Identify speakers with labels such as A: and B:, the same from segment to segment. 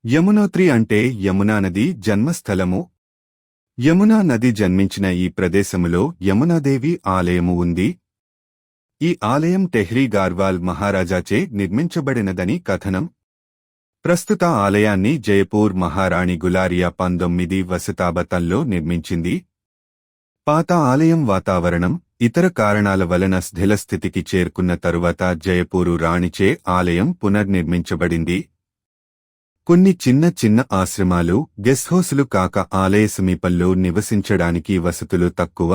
A: యమునోత్రి అంటే యమునా నది జన్మస్థలము. యమునా నది జన్మించిన ఈ ప్రదేశములో యమునాదేవి ఆలయము ఉంది. ఈ ఆలయం టెహ్రీ గార్వాల్ మహారాజాచే నిర్మించబడినదని కథనం. ప్రస్తుత ఆలయాన్ని జయపూర్ మహారాణి గులారియా 19వ శతాబ్దంలో నిర్మించింది. పాత ఆలయం వాతావరణం, ఇతర కారణాల వలన స్థితికి చేరుకున్న తరువాత జయపూరు రాణిచే ఆలయం పునర్నిర్మించబడింది. కొన్ని చిన్న చిన్న ఆశ్రమాలు, గెస్ట్ హౌసులు కాక ఆలయ సమీపంలో నివసించడానికి వసతులు తక్కువ.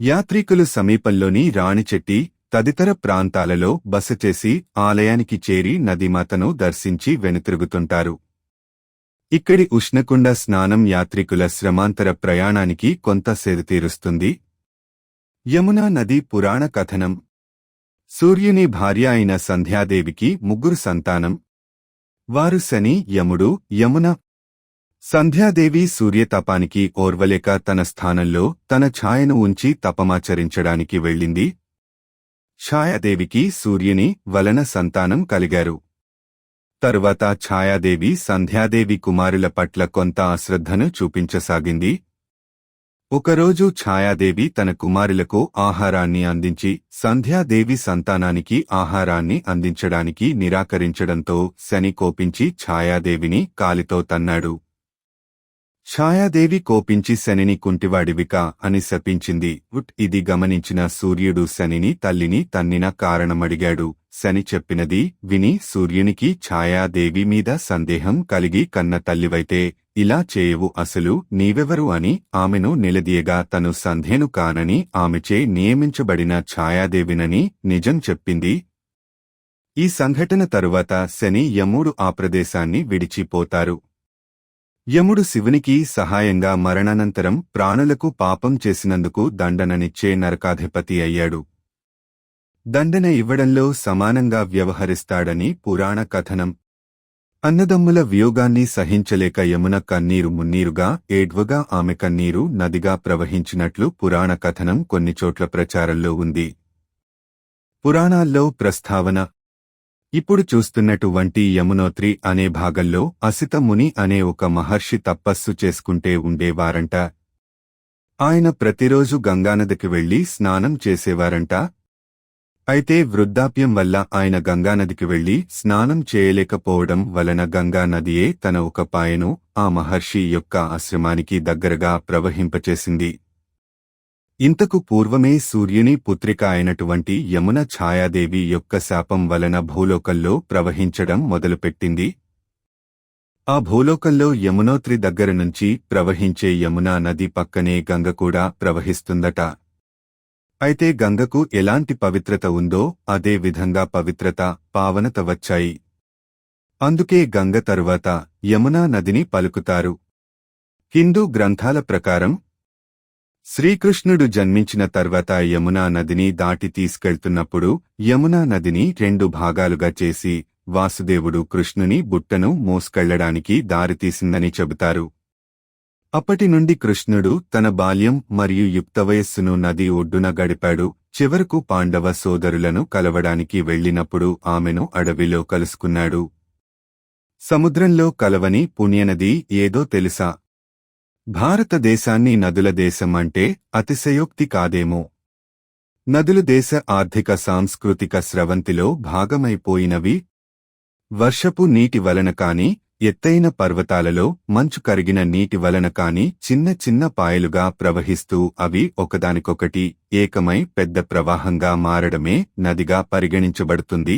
A: యాత్రికులు సమీపంలోని రాణిచెట్టి తదితర ప్రాంతాలలో బస చేసి ఆలయానికి చేరి నదీమాతను దర్శించి వెనుతిరుగుతుంటారు. ఇక్కడి ఉష్ణకుండ స్నానం యాత్రికుల శ్రమాంతర ప్రయాణానికి కొంత సేదతీరుస్తుంది. యమునా నది పురాణ కథనం. సూర్యుని భార్య అయిన సంధ్యాదేవికి 3 సంతానం. వారు శని, యముడు, యమున. సంధ్యాదేవి సూర్యతపానికి ఓర్వలేక తన స్థానంలో తన ఛాయను ఉంచి తపమాచరించడానికి వెళ్ళింది. ఛాయాదేవికి సూర్యుని వలన సంతానం కలిగారు. తరువాత ఛాయాదేవి సంధ్యాదేవి కుమారుల పట్ల కొంత అశ్రద్ధను చూపించసాగింది. ఒకరోజు ఛాయాదేవి తన కుమారులకు ఆహారాన్ని అందించి సంధ్యాదేవి సంతానానికి ఆహారాన్ని అందించడానికి నిరాకరించడంతో శని కోపించి ఛాయాదేవిని కాలితో తన్నాడు. ఛాయాదేవి కోపించి శనిని కుంటివాడివిక అని శపించింది. ఇది గమనించిన సూర్యుడు శనిని తల్లిని తన్నిన కారణమడిగాడు. శని చెప్పినది విని సూర్యునికి ఛాయాదేవి మీద సందేహం కలిగి కన్న తల్లివైతే ఇలా చేయవు, అసలు నీవెవరు అని ఆమెను నిలదీయగా తను సంధ్యను కానని ఆమెచే నియమించబడిన ఛాయాదేవినని నిజం చెప్పింది. ఈ సంఘటన తరువాత శని, యముడు ఆ ప్రదేశాన్ని విడిచిపోతారు. యముడు శివునికి సహాయంగా మరణానంతరం ప్రాణులకు పాపం చేసినందుకు దండననిచ్చే నరకాధిపతి అయ్యాడు. దండన ఇవ్వడంలో సమానంగా వ్యవహరిస్తాడని పురాణ కథనం. అన్నదమ్ముల వియోగాన్ని సహించలేక యమున కన్నీరు మున్నీరుగా ఏడ్వగా ఆమె కన్నీరు నదిగా ప్రవహించినట్లు పురాణ కథనం కొన్ని చోట్ల ప్రచారంలో ఉంది. పురాణాల్లో ప్రస్తావన. ఇప్పుడు చూస్తున్నటువంటి యమునోత్రి అనే భాగంలో అసిత ముని అనే ఒక మహర్షి తపస్సు చేసుకుంటే ఉండేవారంట. ఆయన ప్రతిరోజు గంగానదికి వెళ్లి స్నానం చేసేవారంట. అయితే వృద్ధాప్యం వల్ల ఆయన గంగానదికి వెళ్లి స్నానం చేయలేకపోవడం వలన గంగానదియే తన ఒక పాయను ఆ మహర్షి యొక్క ఆశ్రమానికి దగ్గరగా ప్రవహింపచేసింది. ఇంతకు పూర్వమే సూర్యుని పుత్రిక అయినటువంటి యమున ఛాయాదేవి యొక్క శాపం వలన భూలోకంలో ప్రవహించడం మొదలుపెట్టింది. ఆ భూలోకంలో యమునోత్రి దగ్గర నుంచి ప్రవహించే యమునా నది పక్కనే గంగ కూడా ప్రవహిస్తుందట. అయితే గంగకు ఎలాంటి పవిత్రత ఉందో అదే విధంగా పవిత్రత, పావనత వచ్చాయి. అందుకే గంగ తరువాత యమునా నదిని పలుకుతారు. హిందూ గ్రంథాల ప్రకారం శ్రీకృష్ణుడు జన్మించిన తర్వాత యమునా నదిని దాటి తీసుకెళ్తున్నప్పుడు యమునా నదిని 2 భాగాలుగా చేసి వాసుదేవుడు కృష్ణుని బుట్టను మోసుకెళ్లడానికి దారితీసిందని చెబుతారు. అప్పటి నుండి కృష్ణుడు తన బాల్యం మరియు యుక్తవయస్సును నది ఒడ్డున గడిపాడు. చివరకు పాండవ సోదరులను కలవడానికి వెళ్లినప్పుడు ఆమెను అడవిలో కలుసుకున్నాడు. సముద్రంలో కలవని పుణ్యనది ఏదో తెలుసా? భారతదేశాన్ని నదుల దేశం అంటే అతిశయోక్తి కాదేమో. నదులు దేశ ఆర్థిక సాంస్కృతిక స్రవంతిలో భాగమైపోయినవి. వర్షపు నీటి వలన కాని, ఎత్తైన పర్వతాలలో మంచు కరిగిన నీటి వలన కాని చిన్న చిన్న పాయలుగా ప్రవహిస్తూ అవి ఒకదానికొకటి ఏకమై పెద్ద ప్రవాహంగా మారడమే నదిగా పరిగణించబడుతుంది.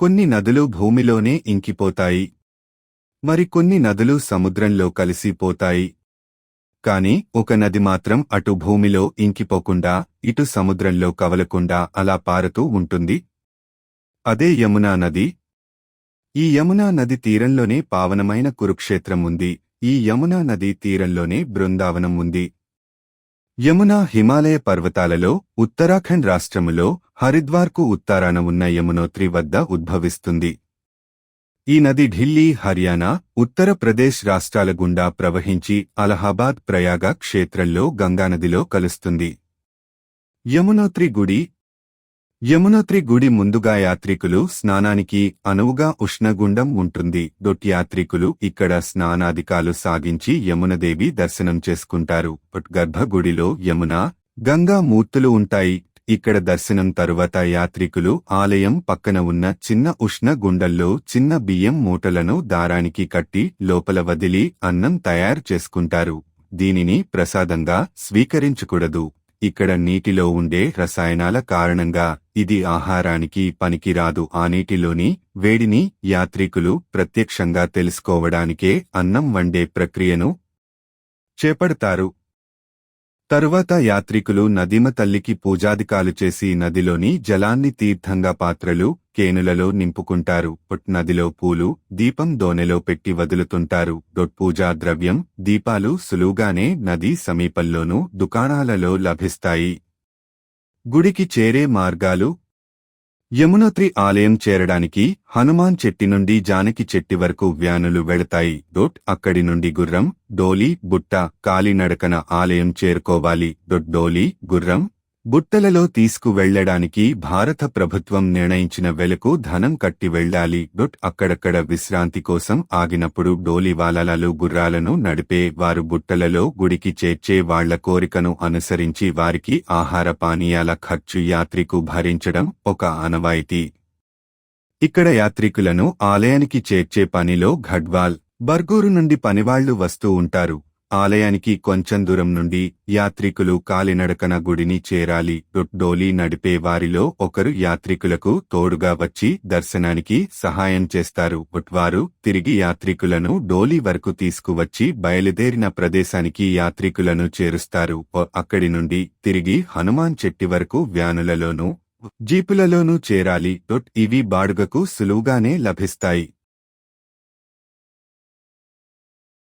A: కొన్ని నదులు భూమిలోనే ఇంకిపోతాయి. మరికొన్ని నదులు సముద్రంలో కలిసిపోతాయి. కాని ఒక నది మాత్రం అటు భూమిలో ఇంకిపోకుండా ఇటు సముద్రంలో కవలకుండా అలా పారుతూ ఉంటుంది. అదే యమునా నది. ఈ యమునా నది తీరంలోనే పావనమైన కురుక్షేత్రం ఉంది. ఈ యమునా నది తీరంలోనే బృందావనం ఉంది. యమునా హిమాలయ పర్వతాలలో ఉత్తరాఖండ్ రాష్ట్రములో హరిద్వార్కు ఉత్తరాన ఉన్న యమునోత్రి వద్ద ఉద్భవిస్తుంది. ఈ నది ఢిల్లీ, హర్యానా, ఉత్తరప్రదేశ్ రాష్ట్రాల గుండా ప్రవహించి అలహాబాద్ ప్రయాగ క్షేత్రంలో గంగానదిలో కలుస్తుంది. యమునోత్రి గుడి. యమునోత్రి గుడి ముందుగా యాత్రికులు స్నానానికి అనువుగా ఉష్ణగుండం ఉంటుంది. యాత్రికులు ఇక్కడ స్నానాధికాలు సాగించి యమునదేవి దర్శనం చేసుకుంటారు. గర్భగుడిలో యమున, గంగా మూర్తులు ఉంటాయి. ఇక్కడ దర్శనం తరువాత యాత్రికులు ఆలయం పక్కన ఉన్న చిన్న ఉష్ణ గుండంలో చిన్న బియ్యం మూటలను దారానికి కట్టి లోపల వదిలి అన్నం తయారు చేసుకుంటారు. దీనిని ప్రసాదంగా స్వీకరించకూడదు. ఇక్కడ నీటిలో ఉండే రసాయనాల కారణంగా ఇది ఆహారానికి పనికిరాదు. ఆ నీటిలోని వేడిని యాత్రికులు ప్రత్యక్షంగా తెలుసుకోవడానికే అన్నం వండే ప్రక్రియను చేపడతారు. తరువాత యాత్రికులు నదీమ తల్లికి పూజాదికాలు చేసి నదిలోని జలాన్ని తీర్థంగా పాత్రలు, కేనులలో నింపుకుంటారు. నదిలో పూలు, దీపం దోనెలో పెట్టి వదులుతుంటారు. పూజా ద్రవ్యం, దీపాలు సులువుగానే నదీ సమీపంలోనూ దుకాణాలలో లభిస్తాయి. గుడికి చేరే మార్గాలు. యమునోత్రి ఆలయం చేరడానికి హనుమాన్ చెట్టి నుండి జానకి చెట్టి వరకు వ్యానులు వెళతాయి. అక్కడి నుండి గుర్రం, డోలి, బుట్ట, కాలినడకన ఆలయం చేరుకోవాలి. డోలి, గుర్రం, బుట్టలలో తీసుకువెళ్లడానికి భారత ప్రభుత్వం నిర్ణయించిన వెలకు ధనం కట్టి వెళ్లాలి. అక్కడక్కడ విశ్రాంతి కోసం ఆగినప్పుడు డోలివాలాలు గుర్రాలను నడిపే వారు బుట్టలలో గుడికి చేర్చే వాళ్ల కోరికను అనుసరించి వారికి ఆహార పానీయాల ఖర్చు యాత్రికు భరించడం ఒక ఆనవాయితీ. ఇక్కడ యాత్రికులను ఆలయానికి చేర్చే పనిలో గఢ్వాల్, బర్గూరు నుండి పనివాళ్లు వస్తూ ఉంటారు. ఆలయానికి కొంచెం దూరం నుండి యాత్రికులు కాలినడకన గుడిని చేరాలి. డోలీ నడిపే వారిలో ఒకరు యాత్రికులకు తోడుగా వచ్చి దర్శనానికి సహాయం చేస్తారు. వారు తిరిగి యాత్రికులను డోలీ వరకు తీసుకువచ్చి బయలుదేరిన ప్రదేశానికి యాత్రికులను చేరుస్తారు. అక్కడి నుండి తిరిగి హనుమాన్ చెట్టి వరకు వ్యానులలోనూ జీపులలోనూ చేరాలి. ఇవి బాడుగకు సులువుగానే లభిస్తాయి.